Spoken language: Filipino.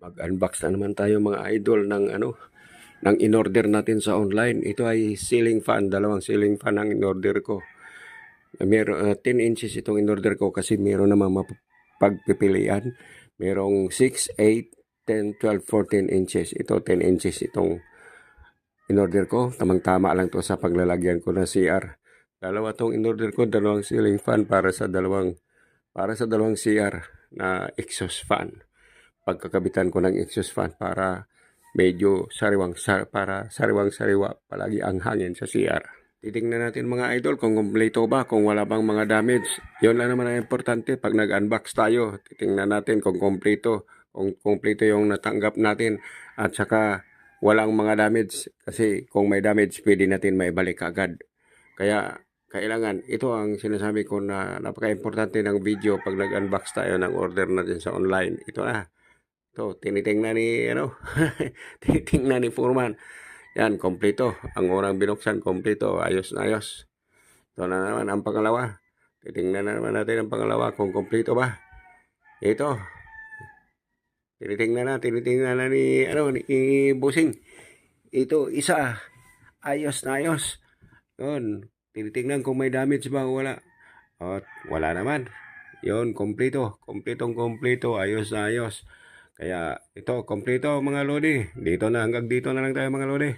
Mag-unbox na naman tayo mga idol ng ng in-order natin sa online. Ito ay ceiling fan, dalawang ceiling fan ang in-order ko. Meron 10 inches itong in-order ko kasi meron naman mapagpipilian. Merong 6, 8, 10, 12, 14 inches. Ito 10 inches itong in-order ko. Tamang-tama lang to sa paglalagyan ko ng CR. Dalawa tong in-order ko, dalawang ceiling fan para sa dalawang CR na exhaust fan. Pagkakabitan ko ng exhaust fan para medyo sariwang-sariwa palagi ang hangin sa CR. Titingnan natin mga idol kung kumpleto ba, kung wala bang mga damage. Yun lang naman ang importante pag nag-unbox tayo. Titingnan natin kung kumpleto yung natanggap natin at saka walang mga damage. Kasi kung may damage, pwede natin maibalik agad. Kaya kailangan, ito ang sinasabi ko na napaka-importante ng video pag nag-unbox tayo ng order natin sa online. Ito na. Ito, tinitingnan ni, tinitingnan ni Foreman. Yan, kompleto. Ang unang binuksan, kompleto. Ayos na ayos. Ito na naman ang pangalawa. Titingnan na naman natin ang pangalawa kung kompleto ba. Ito. Tinitingnan na ni Busing. Ito, isa. Ayos na ayos. Yun. Tinitingnan kung may damage ba o wala. At wala naman. Yun, kompleto. Kompleto. Ayos na ayos. Kaya ito, kompleto mga lodi. Hanggang dito na lang tayo mga lodi.